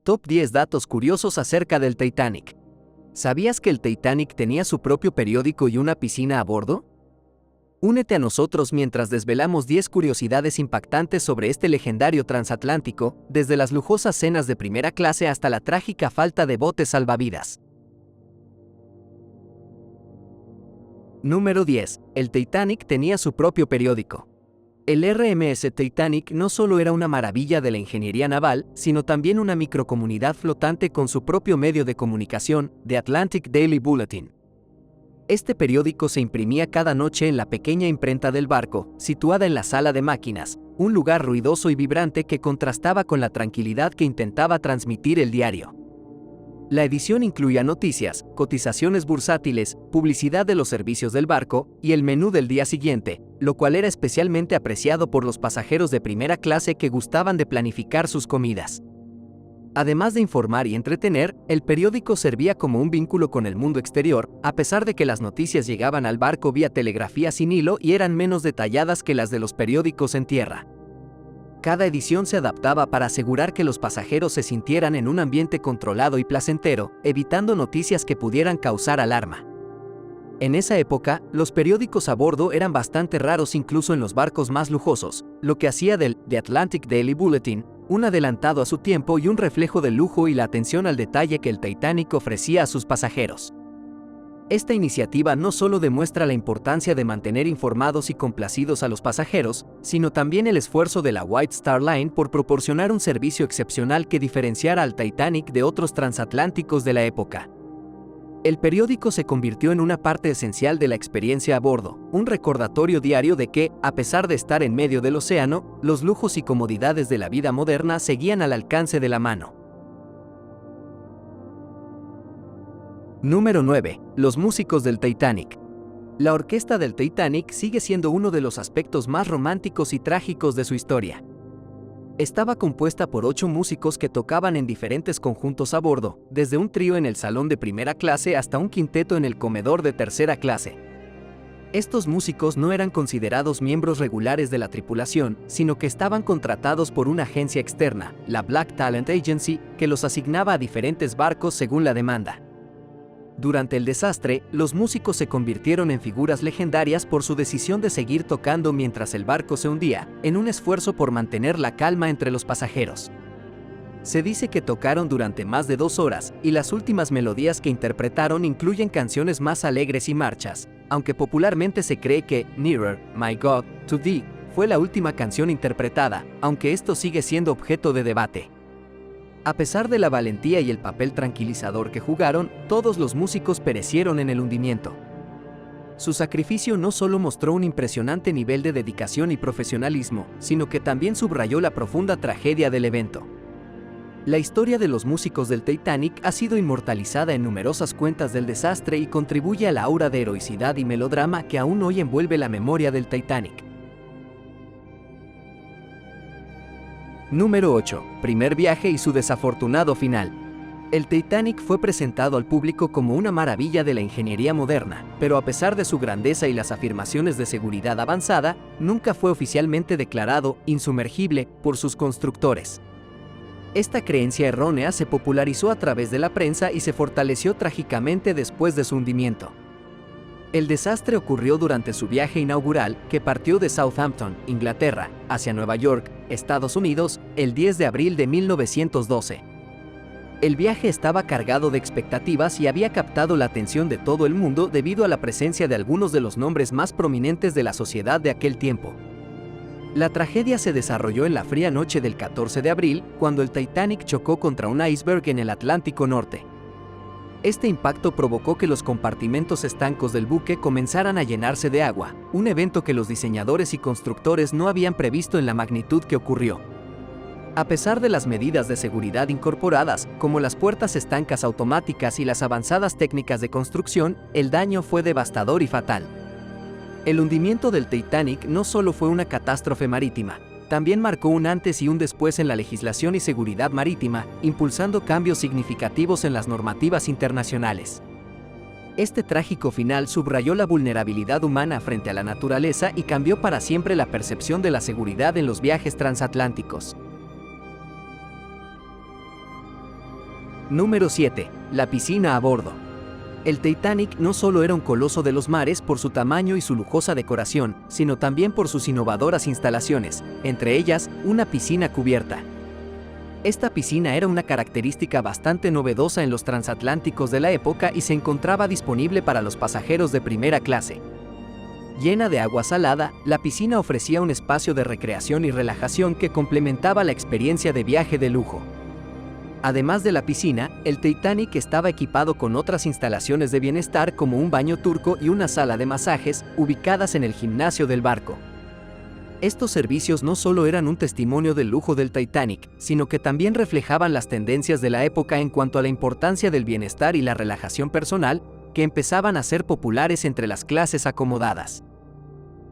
Top 10 datos curiosos acerca del Titanic. ¿Sabías que el Titanic tenía su propio periódico y una piscina a bordo? Únete a nosotros mientras desvelamos 10 curiosidades impactantes sobre este legendario transatlántico, desde las lujosas cenas de primera clase hasta la trágica falta de botes salvavidas. Número 10. El Titanic tenía su propio periódico. El RMS Titanic no solo era una maravilla de la ingeniería naval, sino también una microcomunidad flotante con su propio medio de comunicación, The Atlantic Daily Bulletin. Este periódico se imprimía cada noche en la pequeña imprenta del barco, situada en la sala de máquinas, un lugar ruidoso y vibrante que contrastaba con la tranquilidad que intentaba transmitir el diario. La edición incluía noticias, cotizaciones bursátiles, publicidad de los servicios del barco y el menú del día siguiente, lo cual era especialmente apreciado por los pasajeros de primera clase que gustaban de planificar sus comidas. Además de informar y entretener, el periódico servía como un vínculo con el mundo exterior, a pesar de que las noticias llegaban al barco vía telegrafía sin hilo y eran menos detalladas que las de los periódicos en tierra. Cada edición se adaptaba para asegurar que los pasajeros se sintieran en un ambiente controlado y placentero, evitando noticias que pudieran causar alarma. En esa época, los periódicos a bordo eran bastante raros incluso en los barcos más lujosos, lo que hacía del The Atlantic Daily Bulletin un adelantado a su tiempo y un reflejo del lujo y la atención al detalle que el Titanic ofrecía a sus pasajeros. Esta iniciativa no solo demuestra la importancia de mantener informados y complacidos a los pasajeros, sino también el esfuerzo de la White Star Line por proporcionar un servicio excepcional que diferenciara al Titanic de otros transatlánticos de la época. El periódico se convirtió en una parte esencial de la experiencia a bordo, un recordatorio diario de que, a pesar de estar en medio del océano, los lujos y comodidades de la vida moderna seguían al alcance de la mano. Número 9. Los músicos del Titanic. La orquesta del Titanic sigue siendo uno de los aspectos más románticos y trágicos de su historia. Estaba compuesta por 8 músicos que tocaban en diferentes conjuntos a bordo, desde un trío en el salón de primera clase hasta un quinteto en el comedor de tercera clase. Estos músicos no eran considerados miembros regulares de la tripulación, sino que estaban contratados por una agencia externa, la Black Talent Agency, que los asignaba a diferentes barcos según la demanda. Durante el desastre, los músicos se convirtieron en figuras legendarias por su decisión de seguir tocando mientras el barco se hundía, en un esfuerzo por mantener la calma entre los pasajeros. Se dice que tocaron durante más de 2 horas, y las últimas melodías que interpretaron incluyen canciones más alegres y marchas, aunque popularmente se cree que Nearer, My God, to Thee fue la última canción interpretada, aunque esto sigue siendo objeto de debate. A pesar de la valentía y el papel tranquilizador que jugaron, todos los músicos perecieron en el hundimiento. Su sacrificio no solo mostró un impresionante nivel de dedicación y profesionalismo, sino que también subrayó la profunda tragedia del evento. La historia de los músicos del Titanic ha sido inmortalizada en numerosas cuentas del desastre y contribuye a la aura de heroicidad y melodrama que aún hoy envuelve la memoria del Titanic. Número 8. Primer viaje y su desafortunado final. El Titanic fue presentado al público como una maravilla de la ingeniería moderna, pero a pesar de su grandeza y las afirmaciones de seguridad avanzada, nunca fue oficialmente declarado insumergible por sus constructores. Esta creencia errónea se popularizó a través de la prensa y se fortaleció trágicamente después de su hundimiento. El desastre ocurrió durante su viaje inaugural, que partió de Southampton, Inglaterra, hacia Nueva York, Estados Unidos, el 10 de abril de 1912. El viaje estaba cargado de expectativas y había captado la atención de todo el mundo debido a la presencia de algunos de los nombres más prominentes de la sociedad de aquel tiempo. La tragedia se desarrolló en la fría noche del 14 de abril, cuando el Titanic chocó contra un iceberg en el Atlántico Norte. Este impacto provocó que los compartimentos estancos del buque comenzaran a llenarse de agua, un evento que los diseñadores y constructores no habían previsto en la magnitud que ocurrió. A pesar de las medidas de seguridad incorporadas, como las puertas estancas automáticas y las avanzadas técnicas de construcción, el daño fue devastador y fatal. El hundimiento del Titanic no solo fue una catástrofe marítima, también marcó un antes y un después en la legislación y seguridad marítima, impulsando cambios significativos en las normativas internacionales. Este trágico final subrayó la vulnerabilidad humana frente a la naturaleza y cambió para siempre la percepción de la seguridad en los viajes transatlánticos. Número 7. La piscina a bordo. El Titanic no solo era un coloso de los mares por su tamaño y su lujosa decoración, sino también por sus innovadoras instalaciones, entre ellas, una piscina cubierta. Esta piscina era una característica bastante novedosa en los transatlánticos de la época y se encontraba disponible para los pasajeros de primera clase. Llena de agua salada, la piscina ofrecía un espacio de recreación y relajación que complementaba la experiencia de viaje de lujo. Además de la piscina, el Titanic estaba equipado con otras instalaciones de bienestar como un baño turco y una sala de masajes, ubicadas en el gimnasio del barco. Estos servicios no solo eran un testimonio del lujo del Titanic, sino que también reflejaban las tendencias de la época en cuanto a la importancia del bienestar y la relajación personal, que empezaban a ser populares entre las clases acomodadas.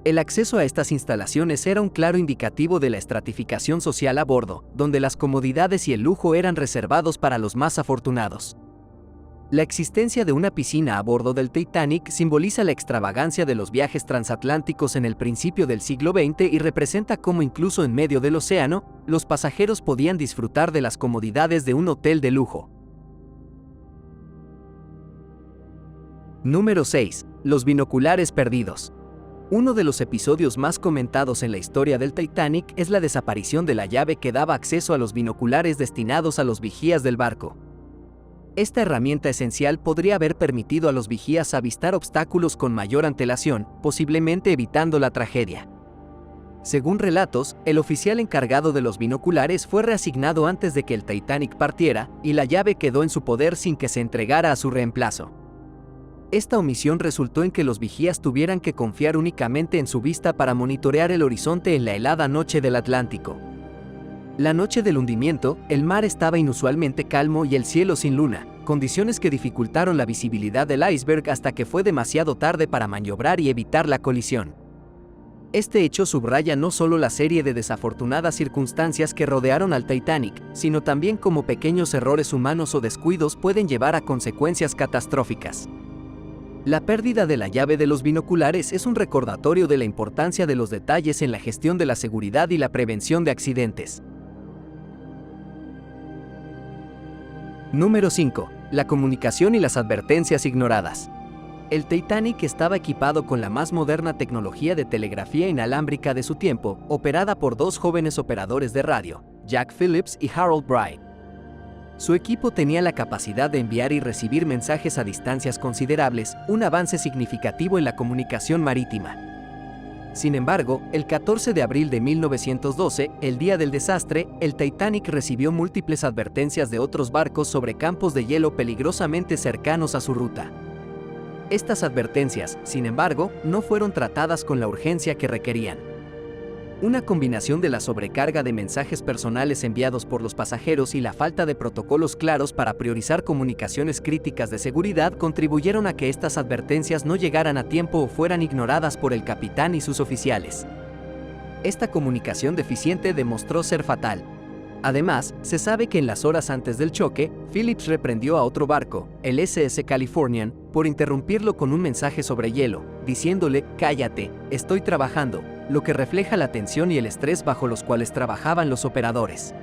El acceso a estas instalaciones era un claro indicativo de la estratificación social a bordo, donde las comodidades y el lujo eran reservados para los más afortunados. La existencia de una piscina a bordo del Titanic simboliza la extravagancia de los viajes transatlánticos en el principio del siglo XX y representa cómo incluso en medio del océano, los pasajeros podían disfrutar de las comodidades de un hotel de lujo. Número 6. Los binoculares perdidos. Uno de los episodios más comentados en la historia del Titanic es la desaparición de la llave que daba acceso a los binoculares destinados a los vigías del barco. Esta herramienta esencial podría haber permitido a los vigías avistar obstáculos con mayor antelación, posiblemente evitando la tragedia. Según relatos, el oficial encargado de los binoculares fue reasignado antes de que el Titanic partiera, y la llave quedó en su poder sin que se entregara a su reemplazo. Esta omisión resultó en que los vigías tuvieran que confiar únicamente en su vista para monitorear el horizonte en la helada noche del Atlántico. La noche del hundimiento, el mar estaba inusualmente calmo y el cielo sin luna, condiciones que dificultaron la visibilidad del iceberg hasta que fue demasiado tarde para maniobrar y evitar la colisión. Este hecho subraya no solo la serie de desafortunadas circunstancias que rodearon al Titanic, sino también cómo pequeños errores humanos o descuidos pueden llevar a consecuencias catastróficas. La pérdida de la llave de los binoculares es un recordatorio de la importancia de los detalles en la gestión de la seguridad y la prevención de accidentes. Número 5. La comunicación y las advertencias ignoradas. El Titanic estaba equipado con la más moderna tecnología de telegrafía inalámbrica de su tiempo, operada por dos jóvenes operadores de radio, Jack Phillips y Harold Bright. Su equipo tenía la capacidad de enviar y recibir mensajes a distancias considerables, un avance significativo en la comunicación marítima. Sin embargo, el 14 de abril de 1912, el día del desastre, el Titanic recibió múltiples advertencias de otros barcos sobre campos de hielo peligrosamente cercanos a su ruta. Estas advertencias, sin embargo, no fueron tratadas con la urgencia que requerían. Una combinación de la sobrecarga de mensajes personales enviados por los pasajeros y la falta de protocolos claros para priorizar comunicaciones críticas de seguridad contribuyeron a que estas advertencias no llegaran a tiempo o fueran ignoradas por el capitán y sus oficiales. Esta comunicación deficiente demostró ser fatal. Además, se sabe que en las horas antes del choque, Phillips reprendió a otro barco, el SS Californian, por interrumpirlo con un mensaje sobre hielo, diciéndole: «Cállate, estoy trabajando», lo que refleja la tensión y el estrés bajo los cuales trabajaban los operadores.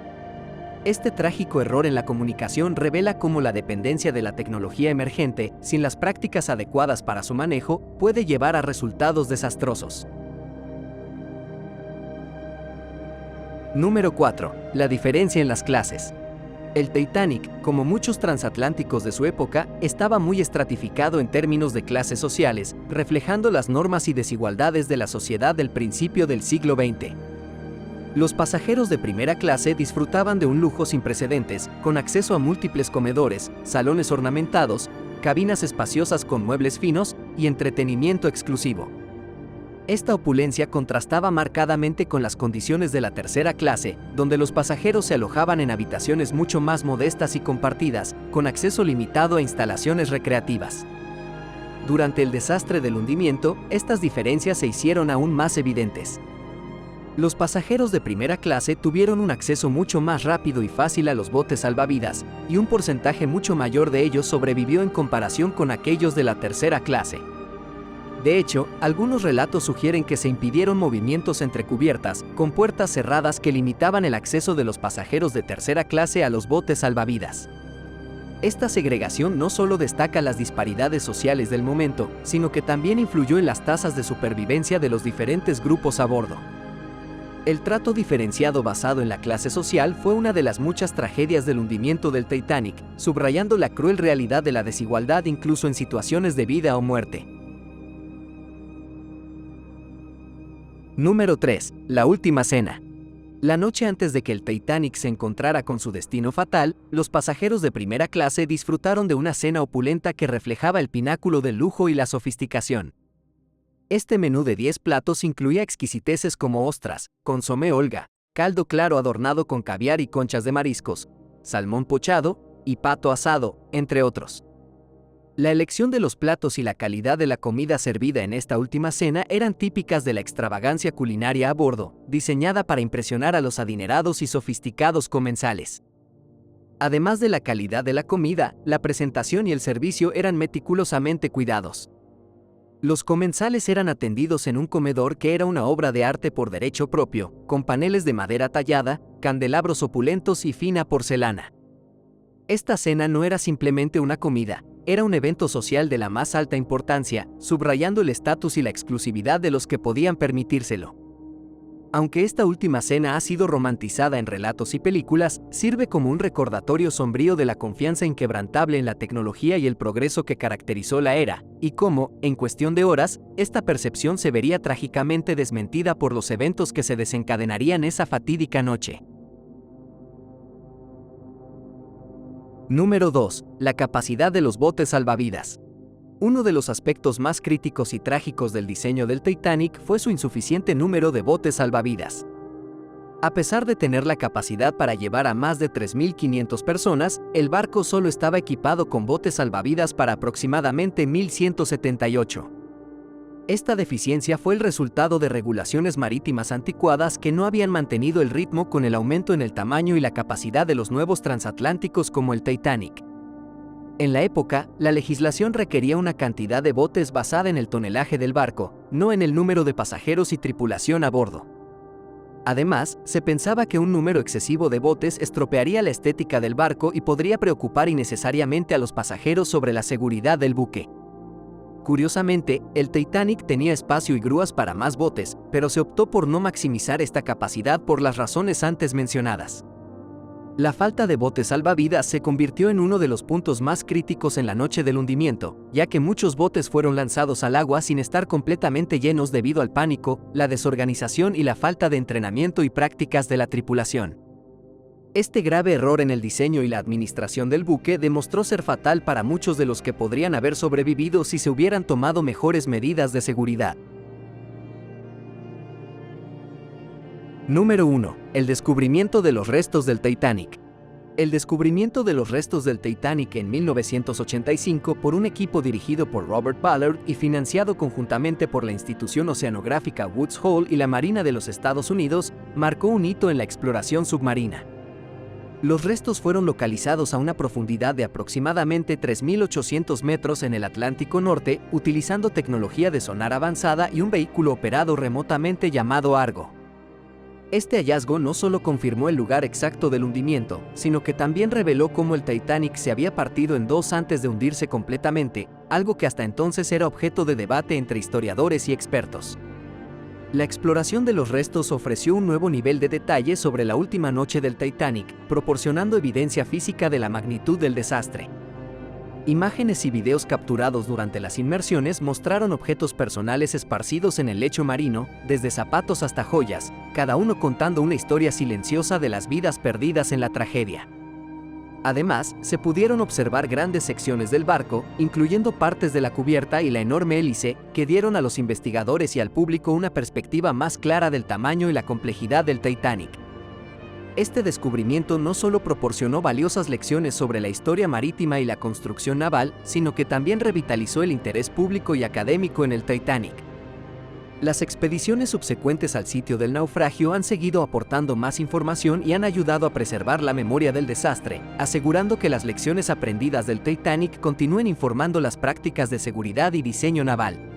Este trágico error en la comunicación revela cómo la dependencia de la tecnología emergente, sin las prácticas adecuadas para su manejo, puede llevar a resultados desastrosos. Número 4. La diferencia en las clases. El Titanic, como muchos transatlánticos de su época, estaba muy estratificado en términos de clases sociales, reflejando las normas y desigualdades de la sociedad del principio del siglo XX. Los pasajeros de primera clase disfrutaban de un lujo sin precedentes, con acceso a múltiples comedores, salones ornamentados, cabinas espaciosas con muebles finos y entretenimiento exclusivo. Esta opulencia contrastaba marcadamente con las condiciones de la tercera clase, donde los pasajeros se alojaban en habitaciones mucho más modestas y compartidas, con acceso limitado a instalaciones recreativas. Durante el desastre del hundimiento, estas diferencias se hicieron aún más evidentes. Los pasajeros de primera clase tuvieron un acceso mucho más rápido y fácil a los botes salvavidas, y un porcentaje mucho mayor de ellos sobrevivió en comparación con aquellos de la tercera clase. De hecho, algunos relatos sugieren que se impidieron movimientos entre cubiertas, con puertas cerradas que limitaban el acceso de los pasajeros de tercera clase a los botes salvavidas. Esta segregación no solo destaca las disparidades sociales del momento, sino que también influyó en las tasas de supervivencia de los diferentes grupos a bordo. El trato diferenciado basado en la clase social fue una de las muchas tragedias del hundimiento del Titanic, subrayando la cruel realidad de la desigualdad incluso en situaciones de vida o muerte. Número 3. La última cena. La noche antes de que el Titanic se encontrara con su destino fatal, los pasajeros de primera clase disfrutaron de una cena opulenta que reflejaba el pináculo del lujo y la sofisticación. Este menú de 10 platos incluía exquisiteces como ostras, consomé Olga, caldo claro adornado con caviar y conchas de mariscos, salmón pochado y pato asado, entre otros. La elección de los platos y la calidad de la comida servida en esta última cena eran típicas de la extravagancia culinaria a bordo, diseñada para impresionar a los adinerados y sofisticados comensales. Además de la calidad de la comida, la presentación y el servicio eran meticulosamente cuidados. Los comensales eran atendidos en un comedor que era una obra de arte por derecho propio, con paneles de madera tallada, candelabros opulentos y fina porcelana. Esta cena no era simplemente una comida, era un evento social de la más alta importancia, subrayando el estatus y la exclusividad de los que podían permitírselo. Aunque esta última cena ha sido romantizada en relatos y películas, sirve como un recordatorio sombrío de la confianza inquebrantable en la tecnología y el progreso que caracterizó la era, y cómo, en cuestión de horas, esta percepción se vería trágicamente desmentida por los eventos que se desencadenarían esa fatídica noche. Número 2. La capacidad de los botes salvavidas. Uno de los aspectos más críticos y trágicos del diseño del Titanic fue su insuficiente número de botes salvavidas. A pesar de tener la capacidad para llevar a más de 3.500 personas, el barco solo estaba equipado con botes salvavidas para aproximadamente 1.178. Esta deficiencia fue el resultado de regulaciones marítimas anticuadas que no habían mantenido el ritmo con el aumento en el tamaño y la capacidad de los nuevos transatlánticos como el Titanic. En la época, la legislación requería una cantidad de botes basada en el tonelaje del barco, no en el número de pasajeros y tripulación a bordo. Además, se pensaba que un número excesivo de botes estropearía la estética del barco y podría preocupar innecesariamente a los pasajeros sobre la seguridad del buque. Curiosamente, el Titanic tenía espacio y grúas para más botes, pero se optó por no maximizar esta capacidad por las razones antes mencionadas. La falta de botes salvavidas se convirtió en uno de los puntos más críticos en la noche del hundimiento, ya que muchos botes fueron lanzados al agua sin estar completamente llenos debido al pánico, la desorganización y la falta de entrenamiento y prácticas de la tripulación. Este grave error en el diseño y la administración del buque demostró ser fatal para muchos de los que podrían haber sobrevivido si se hubieran tomado mejores medidas de seguridad. Número 1. El descubrimiento de los restos del Titanic. El descubrimiento de los restos del Titanic en 1985 por un equipo dirigido por Robert Ballard y financiado conjuntamente por la institución oceanográfica Woods Hole y la Marina de los Estados Unidos, marcó un hito en la exploración submarina. Los restos fueron localizados a una profundidad de aproximadamente 3.800 metros en el Atlántico Norte, utilizando tecnología de sonar avanzada y un vehículo operado remotamente llamado Argo. Este hallazgo no solo confirmó el lugar exacto del hundimiento, sino que también reveló cómo el Titanic se había partido en dos antes de hundirse completamente, algo que hasta entonces era objeto de debate entre historiadores y expertos. La exploración de los restos ofreció un nuevo nivel de detalle sobre la última noche del Titanic, proporcionando evidencia física de la magnitud del desastre. Imágenes y videos capturados durante las inmersiones mostraron objetos personales esparcidos en el lecho marino, desde zapatos hasta joyas, cada uno contando una historia silenciosa de las vidas perdidas en la tragedia. Además, se pudieron observar grandes secciones del barco, incluyendo partes de la cubierta y la enorme hélice, que dieron a los investigadores y al público una perspectiva más clara del tamaño y la complejidad del Titanic. Este descubrimiento no solo proporcionó valiosas lecciones sobre la historia marítima y la construcción naval, sino que también revitalizó el interés público y académico en el Titanic. Las expediciones subsecuentes al sitio del naufragio han seguido aportando más información y han ayudado a preservar la memoria del desastre, asegurando que las lecciones aprendidas del Titanic continúen informando las prácticas de seguridad y diseño naval.